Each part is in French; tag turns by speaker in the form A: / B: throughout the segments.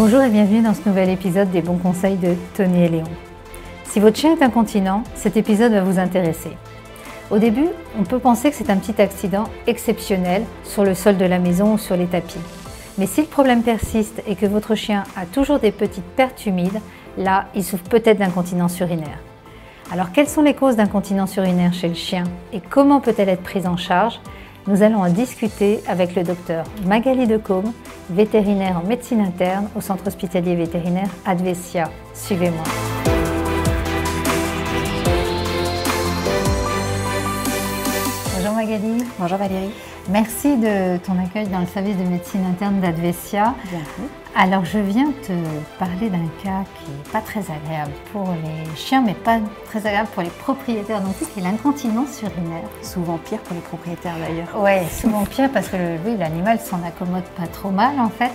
A: Bonjour et bienvenue dans ce nouvel épisode des bons conseils de Tony et Léon. Si votre chien est incontinent, cet épisode va vous intéresser. Au début, on peut penser que c'est un petit accident exceptionnel sur le sol de la maison ou sur les tapis. Mais si le problème persiste et que votre chien a toujours des petites pertes humides, là, il souffre peut-être d'incontinence urinaire. Alors, quelles sont les causes d'incontinence urinaire chez le chien et comment peut-elle être prise en charge? Nous allons en discuter avec le docteur Magali Decaume, vétérinaire en médecine interne au centre hospitalier vétérinaire Advesia. Suivez-moi. Bonjour Magali.
B: Bonjour Valérie.
A: Merci de ton accueil dans le service de médecine interne d'Advesia.
B: Bienvenue.
A: Alors je viens te parler d'un cas qui n'est pas très agréable pour les chiens, mais pas très agréable pour les propriétaires non plus, qui est l'incontinence urinaire.
B: Souvent pire pour les propriétaires d'ailleurs.
A: Oui, souvent pire parce que l'animal s'en accommode pas trop mal en fait.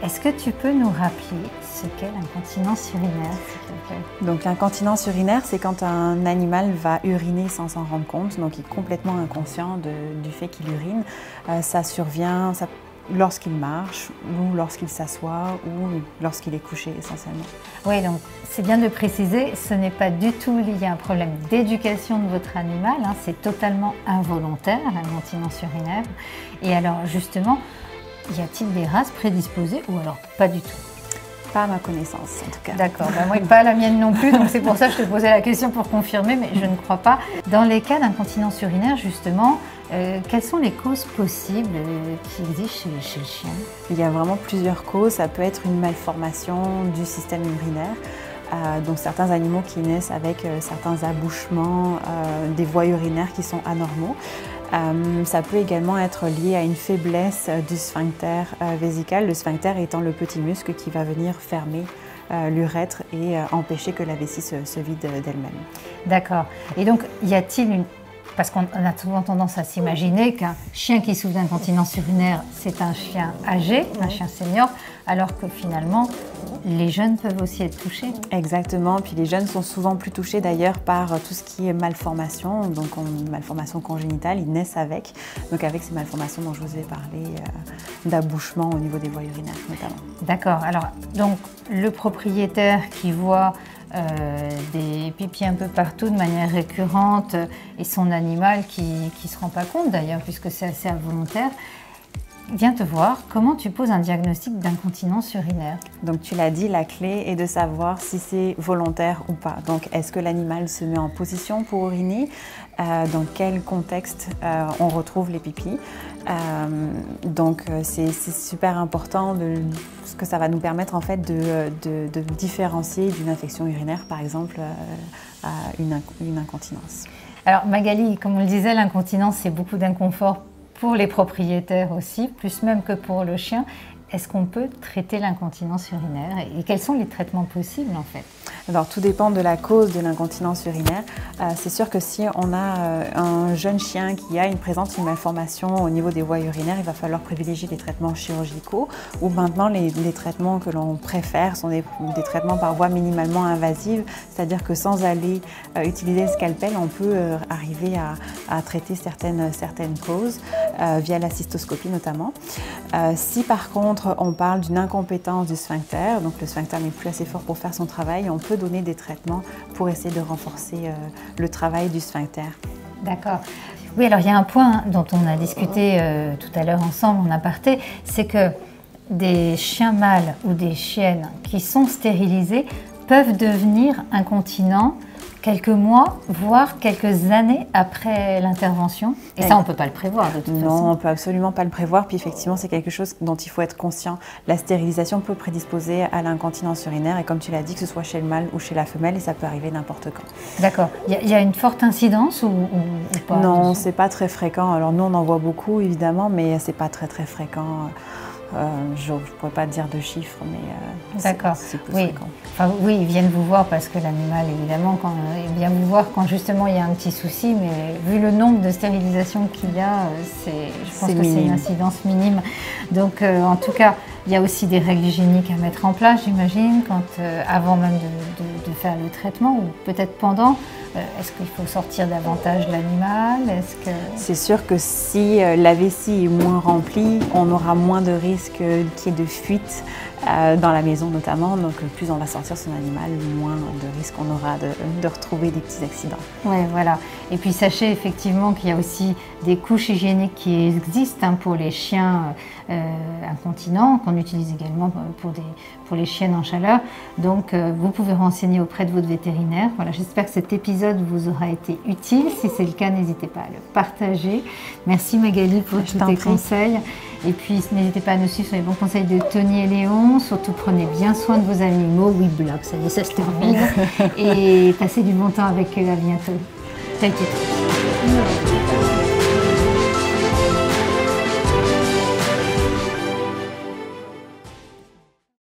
A: Est-ce que tu peux nous rappeler ce qu'est l'incontinence urinaire, s'il te plaît?
B: Donc l'incontinence urinaire, c'est quand un animal va uriner sans s'en rendre compte, donc il est complètement inconscient du fait qu'il urine. Ça survient lorsqu'il marche ou lorsqu'il s'assoit ou lorsqu'il est couché essentiellement.
A: Oui, donc c'est bien de préciser, ce n'est pas du tout lié à un problème d'éducation de votre animal, hein, c'est totalement involontaire, l'incontinence urinaire. Et alors justement, y a-t-il des races prédisposées ou alors pas du tout?
B: Pas à ma connaissance en tout cas.
A: D'accord, moi pas à la mienne non plus, donc c'est pour ça que je te posais la question pour confirmer, mais je ne crois pas. Dans les cas d'incontinence urinaire justement, quelles sont les causes possibles qui existent chez le chien?
B: Il y a vraiment plusieurs causes. Ça peut être une malformation du système urinaire. Donc certains animaux qui naissent avec certains abouchements des voies urinaires qui sont anormaux. Ça peut également être lié à une faiblesse du sphincter vésical, le sphincter étant le petit muscle qui va venir fermer l'urètre et empêcher que la vessie se vide d'elle-même.
A: D'accord. Et donc, y a-t-il une... Parce qu'on a souvent tendance à s'imaginer qu'un chien qui souffre d'incontinence urinaire, c'est un chien âgé, un chien senior, alors que finalement, les jeunes peuvent aussi être touchés.
B: Exactement, puis les jeunes sont souvent plus touchés d'ailleurs par tout ce qui est malformation, donc malformation congénitale, ils naissent avec, donc avec ces malformations dont je vous ai parlé, d'abouchement au niveau des voies urinaires notamment.
A: D'accord, alors donc le propriétaire qui voit des pipis un peu partout de manière récurrente et son animal qui ne se rend pas compte d'ailleurs puisque c'est assez involontaire, vient te voir, comment tu poses un diagnostic d'incontinence urinaire?
B: Donc tu l'as dit, la clé est de savoir si c'est volontaire ou pas. Donc est-ce que l'animal se met en position pour uriner? Dans quel contexte on retrouve les pipis? Donc c'est super important parce que ça va nous permettre en fait de différencier d'une infection urinaire par exemple à une incontinence.
A: Alors Magali, comme on le disait, l'incontinence c'est beaucoup d'inconfort pour les propriétaires aussi, plus même que pour le chien. Est-ce qu'on peut traiter l'incontinence urinaire et quels sont les traitements possibles en fait?
B: Alors tout dépend de la cause de l'incontinence urinaire. C'est sûr que si on a un jeune chien qui présente une malformation au niveau des voies urinaires, il va falloir privilégier les traitements chirurgicaux ou maintenant les traitements que l'on préfère sont des traitements par voie minimalement invasive, c'est-à-dire que sans aller utiliser le scalpel, on peut arriver à traiter certaines causes via la cystoscopie notamment. Si par contre on parle d'une incompétence du sphincter, donc le sphincter n'est plus assez fort pour faire son travail, on peut donner des traitements pour essayer de renforcer le travail du sphincter.
A: D'accord. Oui, alors il y a un point dont on a discuté tout à l'heure ensemble en aparté, c'est que des chiens mâles ou des chiennes qui sont stérilisés peuvent devenir incontinents quelques mois, voire quelques années après l'intervention. Et ça, on ne peut pas le prévoir de toute façon.
B: Non, on ne peut absolument pas le prévoir. Puis effectivement, c'est quelque chose dont il faut être conscient. La stérilisation peut prédisposer à l'incontinence urinaire. Et comme tu l'as dit, que ce soit chez le mâle ou chez la femelle, et ça peut arriver n'importe quand.
A: D'accord. Il y a une forte incidence ou pas?
B: Non, ce n'est pas très fréquent. Alors nous, on en voit beaucoup, évidemment, mais ce n'est pas très fréquent. Je ne pourrais pas dire de chiffres, mais c'est peu fréquent.
A: Enfin, oui, ils viennent vous voir parce que l'animal, évidemment, il vient vous voir quand justement il y a un petit souci, mais vu le nombre de stérilisations qu'il y a, je pense que c'est une incidence minime. Donc, en tout cas, il y a aussi des règles hygiéniques à mettre en place, j'imagine, avant même de faire le traitement ou peut-être pendant. Est-ce qu'il faut sortir davantage l'animal?
B: C'est sûr que si la vessie est moins remplie, on aura moins de risques qu'il y ait de fuite dans la maison notamment. Donc plus on va sortir son animal, moins de risques on aura de retrouver des petits accidents.
A: Oui, voilà. Et puis sachez effectivement qu'il y a aussi des couches hygiéniques qui existent pour les chiens incontinents, qu'on utilise également pour les chiennes en chaleur. Donc vous pouvez renseigner auprès de votre vétérinaire. Voilà, j'espère que cet épisode vous aura été utile. Si c'est le cas, n'hésitez pas à le partager. Merci Magali pour tous tes conseils. Et puis n'hésitez pas à nous suivre sur les bons conseils de Tony et Léon. Surtout prenez bien soin de vos animaux. Oui, blog, ça y est, ça se termine. Et passez du bon temps avec eux. À bientôt. Quel titre?